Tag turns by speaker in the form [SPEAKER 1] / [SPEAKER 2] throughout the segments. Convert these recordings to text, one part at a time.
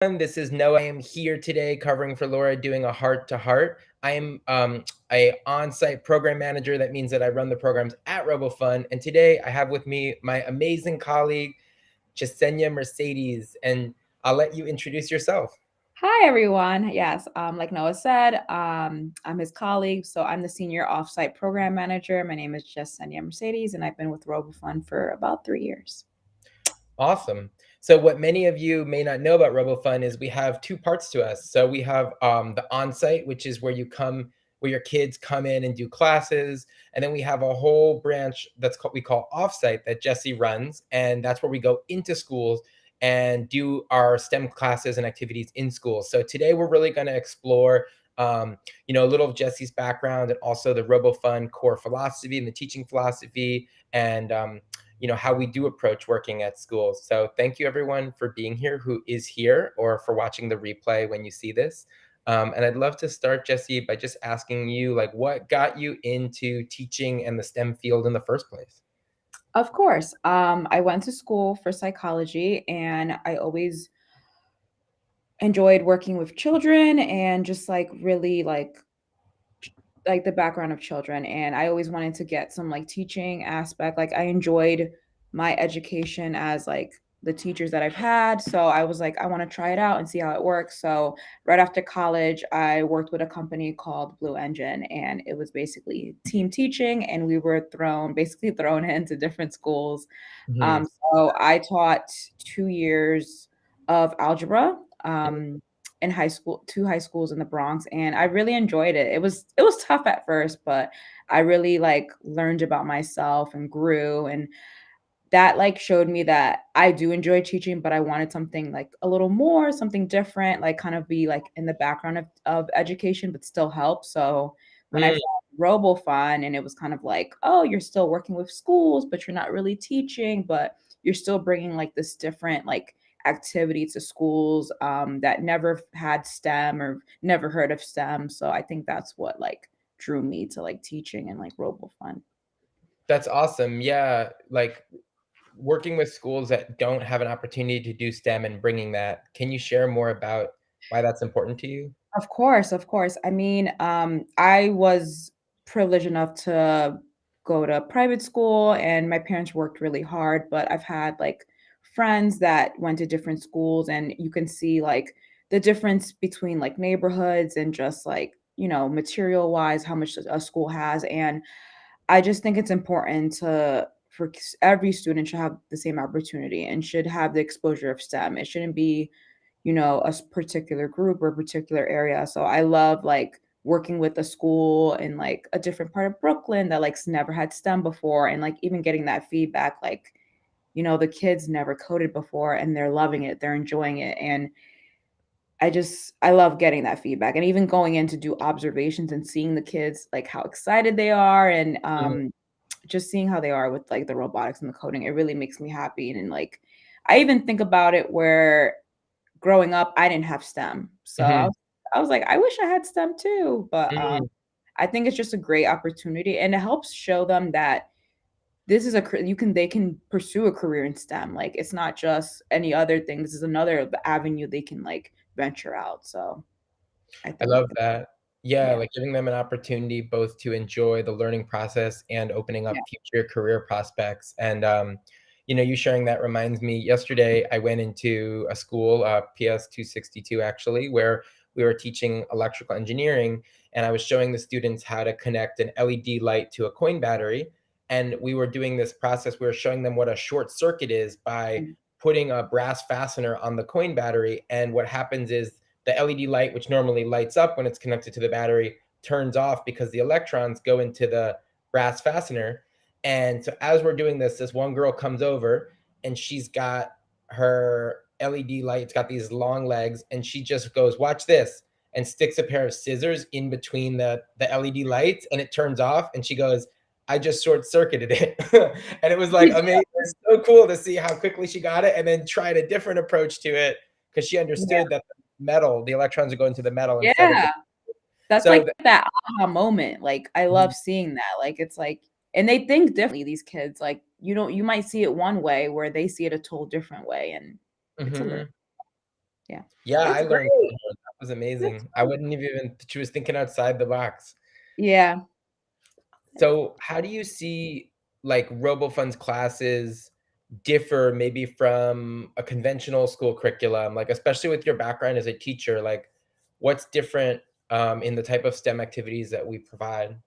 [SPEAKER 1] This is Noah. I am here today covering for Laura, doing a heart to heart. I am a on-site program manager. That means that I run the programs at Robofun. And today I have with me my amazing colleague, Jessenia Mercedes. And I'll let you introduce yourself.
[SPEAKER 2] Hi, everyone. Yes, like Noah said, I'm his colleague. So I'm the senior offsite program manager. My name is Jessenia Mercedes, and I've been with Robofun for about 3 years.
[SPEAKER 1] Awesome. So what many of you may not know about RoboFun is we have two parts to us. So we have the on-site, which is where where your kids come in and do classes, and then we have a whole branch we call Offsite that Jesse runs, and that's where we go into schools and do our STEM classes and activities in schools. So today we're really going to explore, a little of Jesse's background and also the RoboFun core philosophy and the teaching philosophy and how we do approach working at schools. So thank you everyone for being here who is here or for watching the replay when you see this. And I'd love to start, Jesse, by just asking you, like, what got you into teaching and the STEM field in the first place?
[SPEAKER 2] Of course, I went to school for psychology, and I always enjoyed working with children and just like really like the background of children, and I always wanted to get some like teaching aspect. Like I enjoyed my education as like the teachers that I've had. So I was like, I want to try it out and see how it works. So right after college, I worked with a company called Blue Engine, and it was basically team teaching, and we were basically thrown into different schools.
[SPEAKER 1] Mhm.
[SPEAKER 2] So I taught 2 years of algebra. In high school, two high schools in the Bronx, and I really enjoyed it. It was tough at first, but I really like learned about myself and grew, and that like showed me that I do enjoy teaching, but I wanted something like a little more, something different, like kind of be like in the background of education, but still help. So when I
[SPEAKER 1] Mm.
[SPEAKER 2] found RoboFun, and it was kind of like, oh, you're still working with schools, but you're not really teaching, but you're still bringing like this different like activity to schools that never had STEM or never heard of STEM. So I think that's what like drew me to like teaching and like RoboFun.
[SPEAKER 1] That's awesome. Yeah, like working with schools that don't have an opportunity to do STEM and bringing that. Can you share more about why that's important to you?
[SPEAKER 2] Of course, of course. I mean, I was privileged enough to go to private school, and my parents worked really hard, but I've had like friends that went to different schools, and you can see like the difference between like neighborhoods and just like, material wise, how much a school has. And I just think it's important for every student should have the same opportunity and should have the exposure of STEM. It shouldn't be, particular group or a particular area. So I love like working with a school in like a different part of Brooklyn that like never had STEM before, and like even getting that feedback like, the kids never coded before and they're loving it, they're enjoying it. And I love getting that feedback, and even going in to do observations and seeing the kids like how excited they are, and just seeing how they are with like the robotics and the coding. It really makes me happy. And like I even think about it where growing up I didn't have STEM. So
[SPEAKER 1] Mhm.
[SPEAKER 2] I was like, I wish I had STEM too. But
[SPEAKER 1] Mm.
[SPEAKER 2] I think it's just a great opportunity, and it helps show them that this is they can pursue a career in STEM. Like it's not just any other thing. This is another avenue they can like venture out. So I
[SPEAKER 1] I
[SPEAKER 2] think,
[SPEAKER 1] love that. Yeah,
[SPEAKER 2] yeah,
[SPEAKER 1] like giving them an opportunity both to enjoy the learning process and opening
[SPEAKER 2] yeah.
[SPEAKER 1] up future career prospects. And you sharing that reminds me, yesterday I went into a school, PS 262 actually, where we were teaching electrical engineering, and I was showing the students how to connect an LED light to a coin battery. And we were doing this process, we were showing them what a short circuit is by
[SPEAKER 2] Mm,
[SPEAKER 1] putting a brass fastener on the coin battery. And what happens is the LED light, which normally lights up when it's connected to the battery, turns off because the electrons go into the brass fastener. And so as we're doing this one girl comes over and she's got her LED light, it's got these long legs, and she just goes, "Watch this," and sticks a pair of scissors in between the LED lights, and it turns off. And she goes, "I just short circuited it." And it was like amazing. It's so cool to see how quickly she got it and then tried a different approach to it because she
[SPEAKER 2] yeah.
[SPEAKER 1] understood that the electrons are going to the metal instead of the.
[SPEAKER 2] Yeah. That's
[SPEAKER 1] So,
[SPEAKER 2] like that aha moment. Like I
[SPEAKER 1] mhm,
[SPEAKER 2] love seeing that. Like it's like, and they think differently, these kids. Like you might see it one way where they see it a total different way, and it's a learn.
[SPEAKER 1] mhm.
[SPEAKER 2] Yeah.
[SPEAKER 1] Yeah, I
[SPEAKER 2] That's
[SPEAKER 1] learned
[SPEAKER 2] great.
[SPEAKER 1] from her. That was
[SPEAKER 2] That's
[SPEAKER 1] amazing. I
[SPEAKER 2] great.
[SPEAKER 1] wouldn't have even she was thinking outside the box.
[SPEAKER 2] Yeah.
[SPEAKER 1] So, how do you see, like, RoboFun's classes differ maybe from a conventional school curriculum? Like, especially with your background as a teacher, like, what's different, in the type of STEM activities that we provide?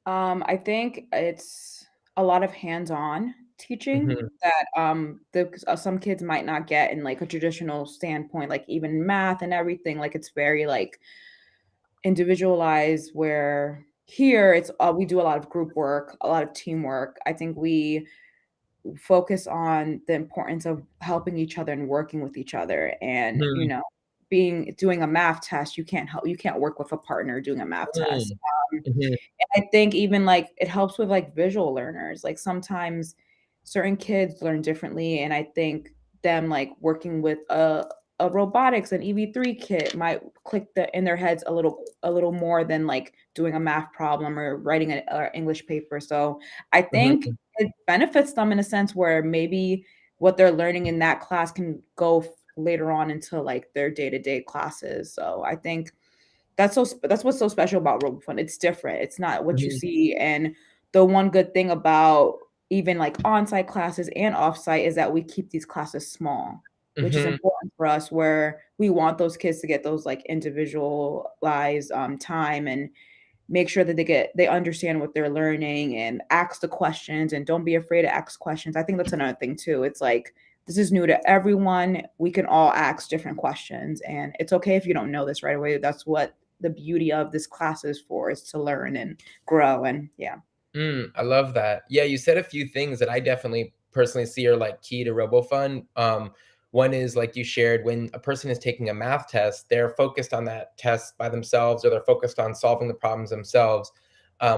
[SPEAKER 2] I think it's a lot of hands-on teaching
[SPEAKER 1] Mhm,
[SPEAKER 2] that some kids might not get in like a traditional standpoint, like even math and everything. Like it's very like individualized. Where here it's we do a lot of group work, a lot of teamwork. I think we focus on the importance of helping each other and working with each other, and
[SPEAKER 1] mhm,
[SPEAKER 2] being doing a math test, you can't work with a partner doing a math test.
[SPEAKER 1] mm, mhm,
[SPEAKER 2] I think even, like, it helps with, like, visual learners, like, sometimes certain kids learn differently, and I think them, like, working with a robotics and EV3 kit might click in their heads a little more than, like, doing a math problem or writing a English paper, so I think
[SPEAKER 1] mhm,
[SPEAKER 2] it benefits them in a sense where maybe what they're learning in that class can go later on into, like, their day-to-day classes, so I think that's what's so special about Robofun. It's different. It's not what you
[SPEAKER 1] mhm,
[SPEAKER 2] see, and the one good thing about even, like, on-site classes and off-site is that we keep these classes small, which is
[SPEAKER 1] mhm,
[SPEAKER 2] important for us, where we want those kids to get those, like, individualized, time, and make sure that they understand what they're learning and ask the questions, and don't be afraid to ask questions. I think that's another thing too. It's like, this is new to everyone. We can all ask different questions, and it's okay if you don't know this right away. That's what the beauty of this class is for, is to learn and grow, and yeah.
[SPEAKER 1] I love that. Yeah, you said a few things that I definitely personally see are, like, key to RoboFun. One is, like you shared, when a person is taking a math test, they're focused on that test by themselves, or they're focused on solving the problems themselves.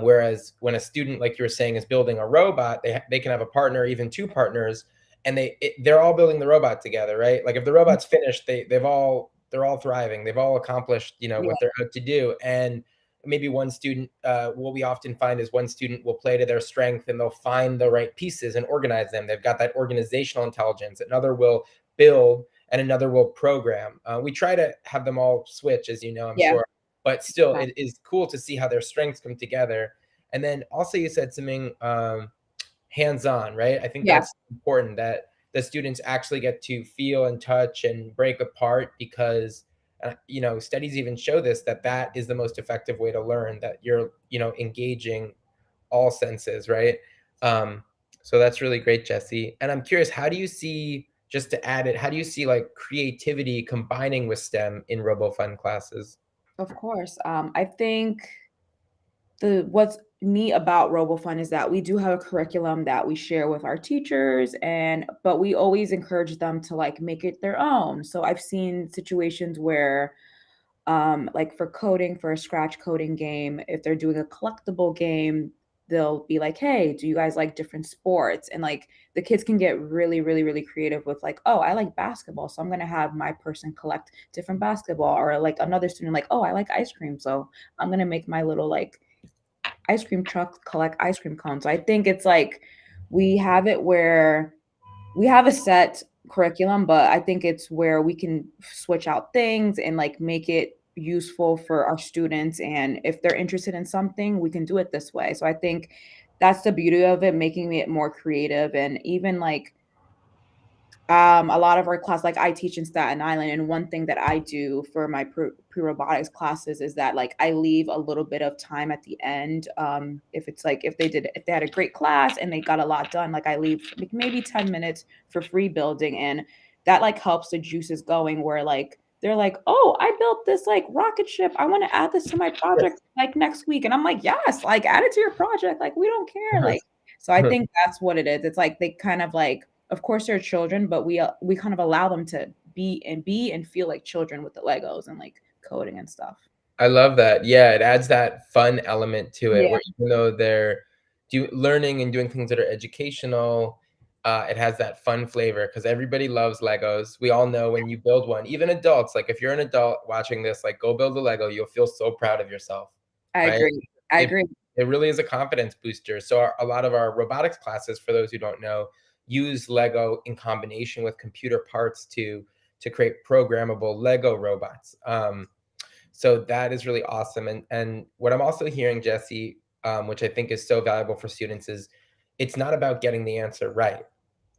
[SPEAKER 1] Whereas when a student, like you were saying, is building a robot, they can have a partner, even 2 partners, and they're all building the robot together, right? Like, if the robot's finished, they're all thriving. They've all accomplished,
[SPEAKER 2] Yeah,
[SPEAKER 1] what they're out to do, and maybe one student, what we often find is one student will play to their strength and they'll find the right pieces and organize them. They've got that organizational intelligence. Another will build and another will program. We try to have them all switch, as you know, I'm
[SPEAKER 2] yeah,
[SPEAKER 1] sure, but still,
[SPEAKER 2] yeah,
[SPEAKER 1] it is cool to see how their strengths come together. And then also, you said something, hands-on, right? I think
[SPEAKER 2] yeah,
[SPEAKER 1] that's important, that the students actually get to feel and touch and break apart, because studies even show this, that that is the most effective way to learn, that you're engaging all senses, right? um, so that's really great, Jesse. And I'm curious, how do you see, just to add it, how do you see, like, creativity combining with STEM in RoboFun classes?
[SPEAKER 2] of course. I think the what's neat about RoboFun is that we do have a curriculum that we share with our teachers, and but we always encourage them to like make it their own. So I've seen situations where like for coding, for a scratch coding game, if they're doing a collectible game, they'll be like, "Hey, do you guys like different sports?" And like the kids can get really, really, really creative with like, "Oh, I like basketball, so I'm gonna have my person collect different basketball." Or like another student like, "Oh, I like ice cream, so I'm gonna make my little like ice cream truck collect ice cream cones." So I think it's like we have it where we have a set curriculum, but I think it's where we can switch out things and like make it useful for our students. And if they're interested in something, we can do it this way. So I think that's the beauty of it, making it more creative. And even like a lot of our class, like I teach in Staten Island, and one thing that I do for my pre-robotics classes is that like I leave a little bit of time at the end. If it's like if they had a great class and they got a lot done, like I leave like maybe 10 minutes for free building, and that like helps the juices going. Where like they're like, "Oh, I built this like rocket ship. I want to add this to my project like next week," and I'm like, "Yes, like add it to your project. Like we don't care." Like so, I think that's what it is. It's like they kind of like, of course they're children, but we kind of allow them to be and feel like children with the Legos and like coding and stuff.
[SPEAKER 1] I love that. Yeah, it adds that fun element to it,
[SPEAKER 2] Yeah,
[SPEAKER 1] where even though they're learning and doing things that are educational, it has that fun flavor, because everybody loves Legos. We all know when you build one, even adults, like, if you're an adult watching this, like, go build a Lego, you'll feel so proud of yourself,
[SPEAKER 2] I
[SPEAKER 1] right?
[SPEAKER 2] agree. I
[SPEAKER 1] It
[SPEAKER 2] agree.
[SPEAKER 1] it really is a confidence booster. So a lot of our robotics classes, for those who don't know, use Lego in combination with computer parts to to create programmable Lego robots. So that is really awesome. And what I'm also hearing, Jesse, which I think is so valuable for students, is it's not about getting the answer right,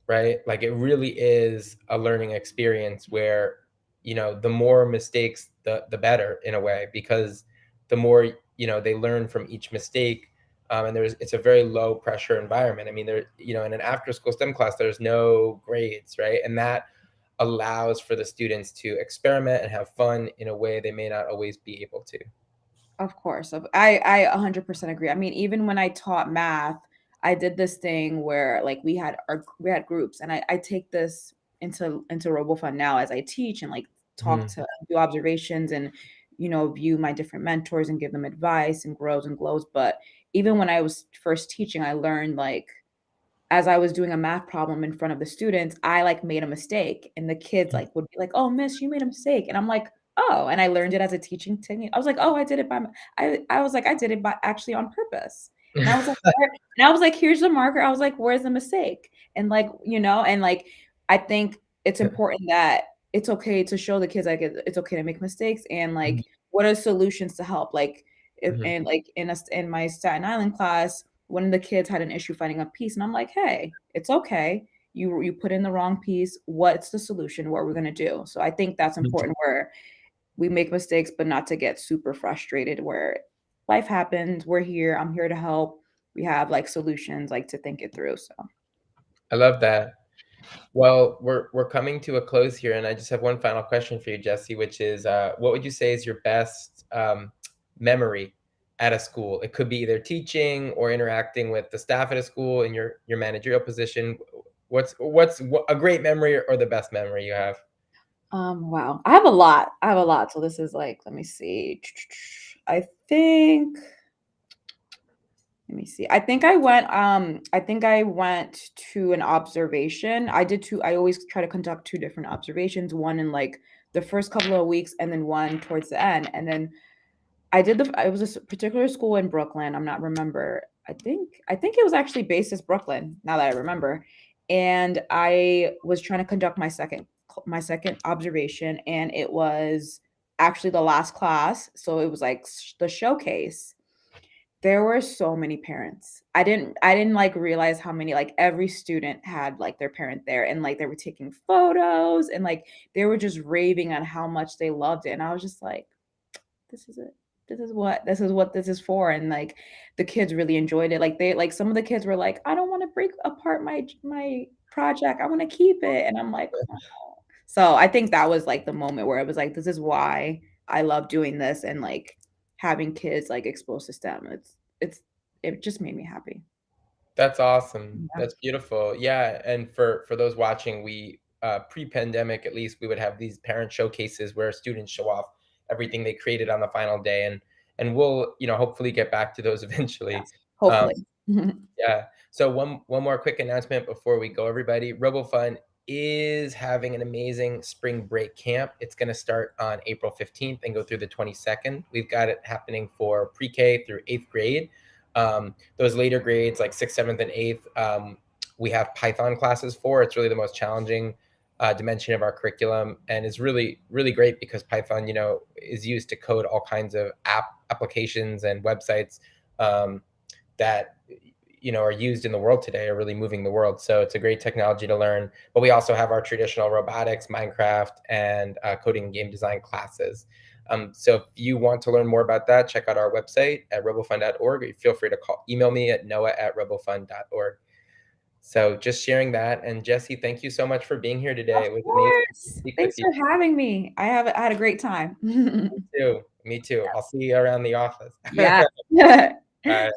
[SPEAKER 1] right? Like it really is a learning experience where, the more mistakes, the better in a way, because the more, they learn from each mistake. And it's a very low pressure environment. I mean, in an after school STEM class, there's no grades, right? And that allows for the students to experiment and have fun in a way they may not always be able to.
[SPEAKER 2] Of course. I 100% agree. I mean, even when I taught math, I did this thing where like we had groups, and I take this into Robofun now as I teach and like talk
[SPEAKER 1] Mhm.
[SPEAKER 2] to do observations and view my different mentors and give them advice and grows and glows. But even when I was first teaching, I learned like as I was doing a math problem in front of the students, I like made a mistake and the kids like would be like, "Oh, miss, you made a mistake." And I'm like, "Oh," and I learned it as a teaching technique. I was like, "Oh, I did it by I was like, I did it by actually on purpose." And I was like, "Where?" And I was like, "Here's the marker." I was like, "Where's the mistake?" And like, and like I think it's important that it's okay to show the kids like it's okay to make mistakes and
[SPEAKER 1] Mhm.
[SPEAKER 2] like what are solutions to help. Like if
[SPEAKER 1] Mhm.
[SPEAKER 2] and like in my Staten Island class, one of the kids had an issue finding a piece, and I'm like, "Hey, it's okay. You put in the wrong piece. What's the solution? What we're gonna do?" So I think that's important where we make mistakes, but not to get super frustrated where life happens. We're here. I'm here to help. We have like solutions like to think it through. So
[SPEAKER 1] I love that. Well, we're coming to a close here, and I just have one final question for you, Jesse, which is, what would you say is your best memory at a school? It could be either teaching or interacting with the staff at a school in your managerial position. What's a great memory or the best memory you have?
[SPEAKER 2] wow. I have a lot. I have a lot. So this is like, let me see. I think Let me see. I think I went to an observation. I always try to conduct two different observations, one in like the first couple of weeks and then one towards the end. And then it was a particular school in Brooklyn. I'm not remember. I think it was actually based as Brooklyn, now that I remember. And I was trying to conduct my second observation, and it was actually the last class. So it was like the showcase. There were so many parents. I didn't, like, realize how many like, every student had, like, their parent there, and, like, they were taking photos, and, like, they were just raving on how much they loved it, and I was just like, "This is it. This is what this is for," and, like, the kids really enjoyed it. Like, some of the kids were like, "I don't wanna break apart my project. I wanna keep it," and I'm like, "Oh." So, I think that was, like, the moment where it was like, "This is why I love doing this," and, like, having kids, like, exposed to STEM. It's it just made me happy.
[SPEAKER 1] That's awesome.
[SPEAKER 2] Yeah.
[SPEAKER 1] That's beautiful. Yeah, and for those watching, we pre-pandemic at least we would have these parent showcases where students show off everything they created on the final day, and we'll hopefully get back to those eventually.
[SPEAKER 2] Yes.
[SPEAKER 1] Um,
[SPEAKER 2] Hopefully.
[SPEAKER 1] yeah. So one more quick announcement before we go, everybody. RoboFun is having an amazing spring break camp. It's going to start on April 15th and go through the 22nd. We've got it happening for pre-K through 8th grade. Those later grades, like 6th, 7th, and 8th, we have Python classes for. It's really the most challenging dimension of our curriculum, and is really, really great because Python, is used to code all kinds of applications and websites that are used in the world today, are really moving the world. So it's a great technology to learn. But we also have our traditional robotics, Minecraft, and coding and game design classes. So if you want to learn more about that, check out our website at robofun.org, or feel free to email me at noah@robofun.org. So just sharing that. And Jesse, thank you so much for being here today.
[SPEAKER 2] Of
[SPEAKER 1] It was amazing to
[SPEAKER 2] course.
[SPEAKER 1] speak with
[SPEAKER 2] Thanks
[SPEAKER 1] you.
[SPEAKER 2] for having me. I had a great time.
[SPEAKER 1] Me too. Me too. I'll see you around the office.
[SPEAKER 2] Yeah.
[SPEAKER 1] Bye.